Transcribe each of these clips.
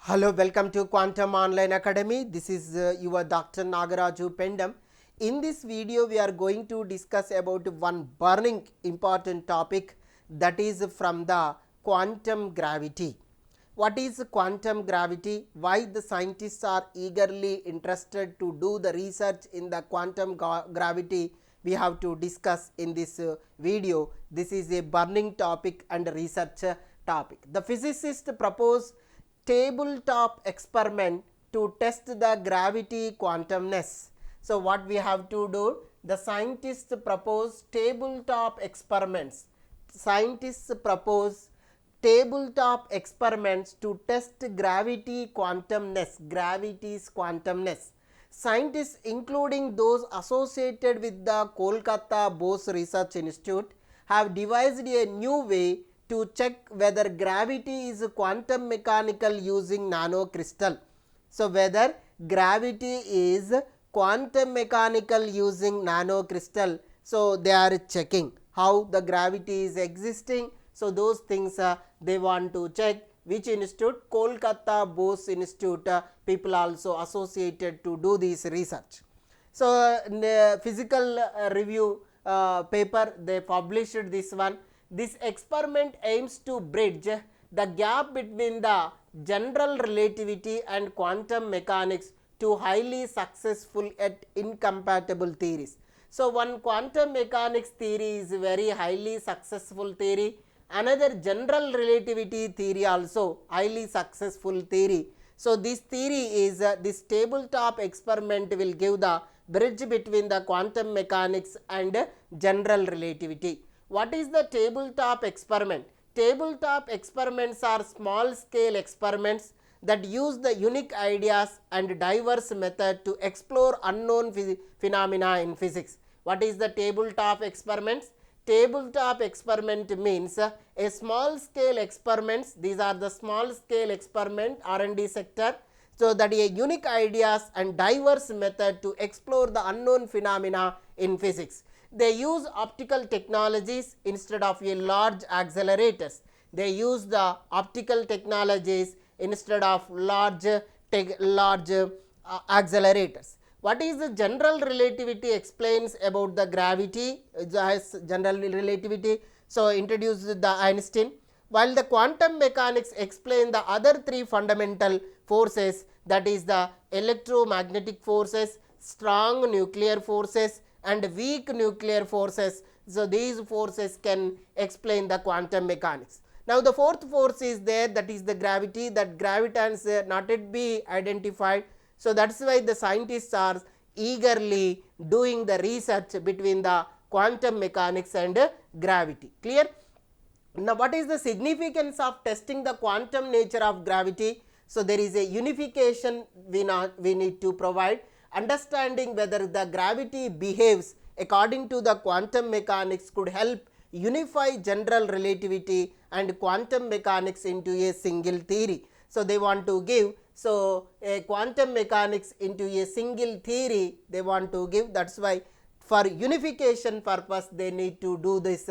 Hello, welcome to Quantum Online Academy. This is your Dr. NagAraju Pendam. In this video, we are going to discuss about one burning important topic, that is from the quantum gravity. What is quantum gravity? Why the scientists are eagerly interested to do the research in the quantum gravity? We have to discuss in this video. This is a burning topic and research topic. The physicists propose tabletop experiment to test the gravity quantumness. So, what we have to do? The scientists propose tabletop experiments. Scientists propose tabletop experiments to test gravity quantumness. Gravity's quantumness. Scientists, including those associated with the Kolkata Bose Research Institute, have devised a new way to check whether gravity is quantum mechanical using nanocrystal. So, whether gravity is quantum mechanical using nanocrystal. So, they are checking how the gravity is existing. So, those things they want to check. Which institute? Kolkata Bose Institute. People also associated to do this research. So, physical review paper, they published this one. This experiment aims to bridge the gap between the general relativity and quantum mechanics to highly successful yet incompatible theories. So, one quantum mechanics theory is very highly successful theory. Another general relativity theory also highly successful theory. So, this theory is this tabletop experiment will give the bridge between the quantum mechanics and general relativity. What is the tabletop experiment? Tabletop experiments are small scale experiments that use the unique ideas and diverse method to explore unknown phenomena in physics. What is the tabletop experiments? Tabletop experiment means a small scale experiments. These are the small scale experiment R&D sector. So, that a unique ideas and diverse method to explore the unknown phenomena in physics. They use optical technologies instead of a large accelerators. They use the optical technologies instead of large accelerators. What is the general relativity explains about the gravity? General relativity. So, introduced the Einstein, while the quantum mechanics explain the other three fundamental forces, that is the electromagnetic forces, strong nuclear forces and weak nuclear forces. So, these forces can explain the quantum mechanics. Now, the fourth force is there, that is the gravity. That gravitons not yet be identified. So, that is why the scientists are eagerly doing the research between the quantum mechanics and gravity. Clear? Now, what is the significance of testing the quantum nature of gravity? So, there is a unification we need to provide. Understanding whether the gravity behaves according to the quantum mechanics could help unify general relativity and quantum mechanics into a single theory. So, they want to give a quantum mechanics into a single theory they want to give. That is why for unification purpose they need to do this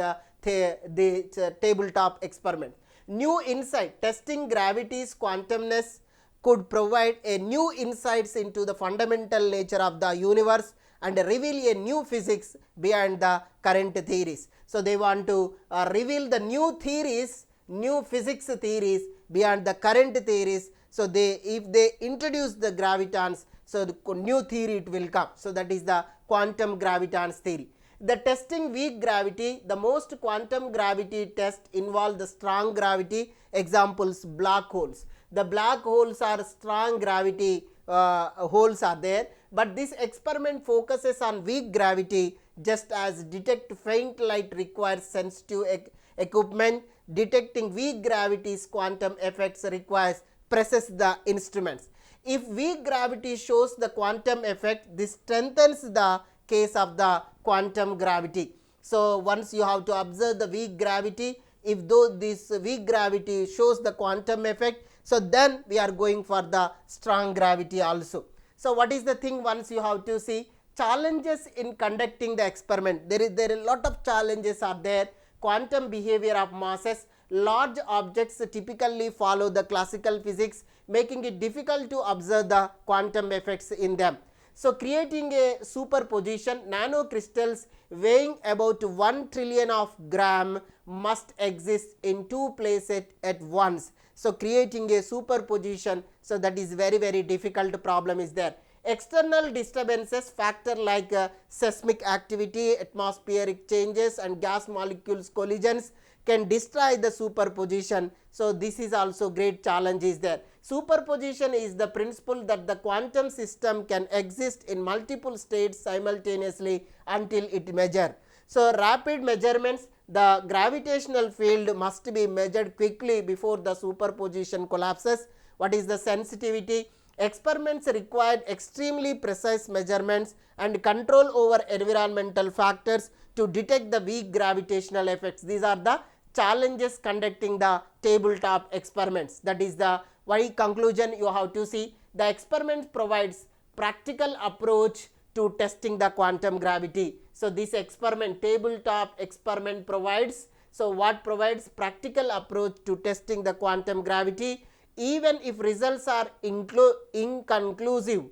tabletop experiment. New insight, testing gravity's quantumness could provide a new insights into the fundamental nature of the universe and reveal a new physics beyond the current theories. So, they want to reveal the new theories, new physics theories beyond the current theories. So, if they introduce the gravitons, so the new theory it will come. So, that is the quantum gravitons theory. The testing weak gravity, the most quantum gravity test involve the strong gravity. Examples, black holes. The black holes are strong gravity holes are there, but this experiment focuses on weak gravity. Just as detect faint light requires sensitive equipment, detecting weak gravity's quantum effects requires process the instruments. If weak gravity shows the quantum effect, this strengthens the case of the quantum gravity. So, once you have to observe the weak gravity, if though this weak gravity shows the quantum effect, so then we are going for the strong gravity also. So, what is the thing once you have to see? Challenges in conducting the experiment. There are a lot of challenges are there. Quantum behavior of masses, large objects typically follow the classical physics, making it difficult to observe the quantum effects in them. So, creating a superposition, nanocrystals weighing about 1 trillion of gram must exist in two places at once. So, creating a superposition, so that is very difficult problem is there. External disturbances factor like seismic activity, atmospheric changes and gas molecules collisions can destroy the superposition. So, this is also great challenge is there. Superposition is the principle that the quantum system can exist in multiple states simultaneously until it measure. So, rapid measurements, the gravitational field must be measured quickly before the superposition collapses. What is the sensitivity? Experiments required extremely precise measurements and control over environmental factors to detect the weak gravitational effects. These are the challenges conducting the tabletop experiments. That is the why conclusion you have to see. The experiment provides practical approach to testing the quantum gravity. So, this experiment, tabletop experiment provides, so what provides? Practical approach to testing the quantum gravity. Even if results are inconclusive,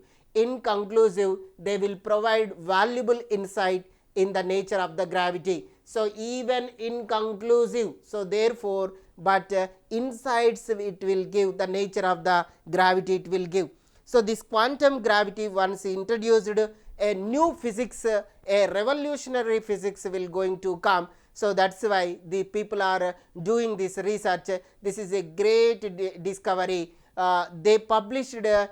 they will provide valuable insight in the nature of the gravity. So, even inconclusive, so therefore, but insights it will give, the nature of the gravity it will give. So, this quantum gravity once introduced, a new physics, a revolutionary physics will going to come. So, that is why the people are doing this research. This is a great discovery. They published a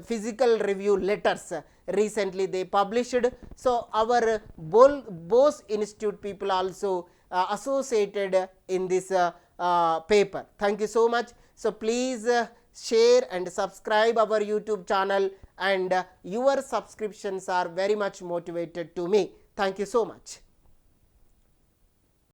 physical review letters recently they published. So, our Bose Institute people also associated in this paper. Thank you so much. So, please share and subscribe our YouTube channel, and your subscriptions are very much motivated to me. Thank you so much.